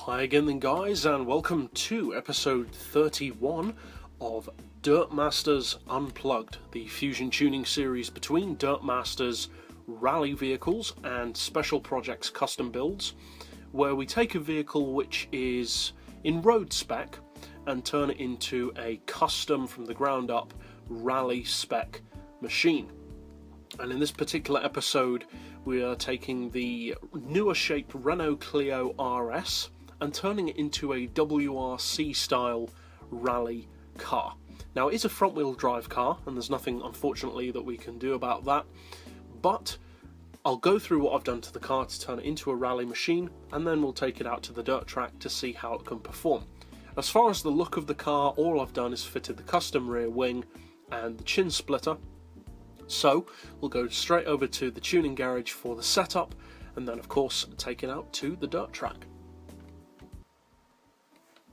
Hi again then guys, and welcome to episode 31 of Dirtmasters Unplugged, the fusion tuning series between Dirtmasters rally vehicles and special projects custom builds, where we take a vehicle which is in road spec and turn it into a custom from the ground up rally spec machine. And in this particular episode we are taking the newer shaped Renault Clio RS and turning it into a WRC style rally car. Now it is a front wheel drive car and there's nothing unfortunately that we can do about that, but I'll go through what I've done to the car to turn it into a rally machine, and then we'll take it out to the dirt track to see how it can perform. As far as the look of the car, all I've done is fitted the custom rear wing and the chin splitter. So we'll go straight over to the tuning garage for the setup and then of course take it out to the dirt track.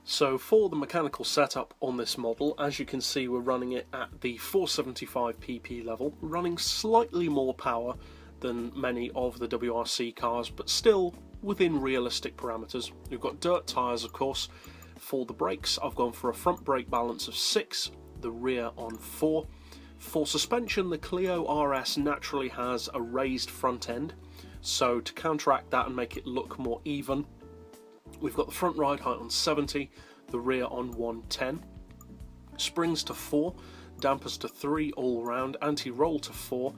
So for the mechanical setup on this model, as you can see we're running it at the 475 pp level, running slightly more power than many of the WRC cars, but still within realistic parameters. We've got dirt tyres of course. For the brakes I've gone for a front brake balance of 6, the rear on 4. For suspension, the Clio RS naturally has a raised front end, so to counteract that and make it look more even, we've got the front ride height on 70, the rear on 110, springs to 4, dampers to 3 all round, anti-roll to 4,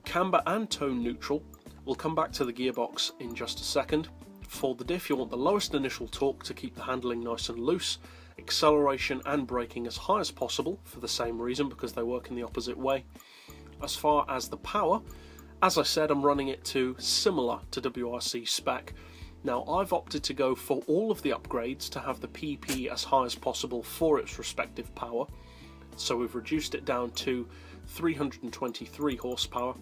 camber and tone neutral. We'll come back to the gearbox in just a second. For the diff you want the lowest initial torque to keep the handling nice and loose, acceleration and braking as high as possible for the same reason, because they work in the opposite way. As far as the power, as I said, I'm running it to similar to WRC spec. Now I've opted to go for all of the upgrades to have the PP as high as possible for its respective power, so we've reduced it down to 323 horsepower.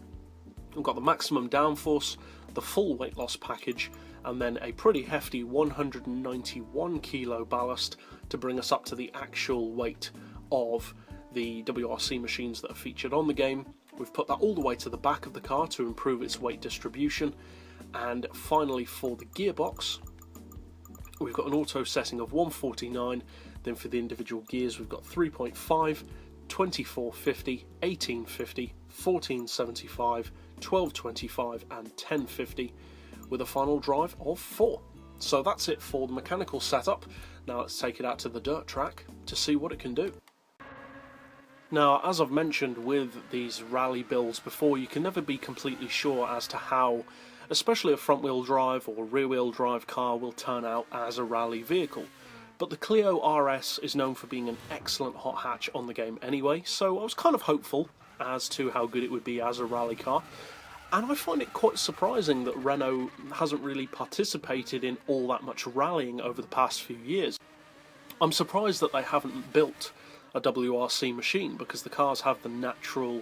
We've got the maximum downforce, the full weight loss package, and then a pretty hefty 191 kilo ballast to bring us up to the actual weight of the WRC machines that are featured on the game. We've put that all the way to the back of the car to improve its weight distribution. And finally for the gearbox, we've got an auto setting of 149, then for the individual gears we've got 3.5, 2450, 1850, 1475, 1225 and 1050, with a final drive of 4. So that's it for the mechanical setup. Now let's take it out to the dirt track to see what it can do. Now, as I've mentioned with these rally builds before, you can never be completely sure as to how, especially a front wheel drive or rear wheel drive car, will turn out as a rally vehicle. But the Clio RS is known for being an excellent hot hatch on the game anyway, so I was kind of hopeful as to how good it would be as a rally car. And I find it quite surprising that Renault hasn't really participated in all that much rallying over the past few years. I'm surprised that they haven't built a WRC machine, because the cars have the natural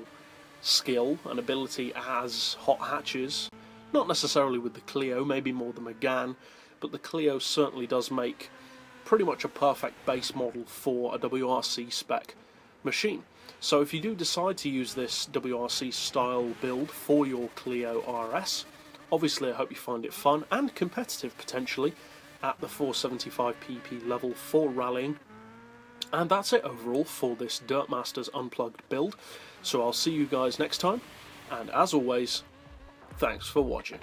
skill and ability as hot hatches. Not necessarily with the Clio, maybe more the Megane, but the Clio certainly does make pretty much a perfect base model for a WRC spec machine. So if you do decide to use this WRC style build for your Clio RS, obviously I hope you find it fun and competitive potentially at the 475 pp level for rallying. And that's it overall for this Dirtmasters Unplugged build. So I'll see you guys next time, and as always, thanks for watching.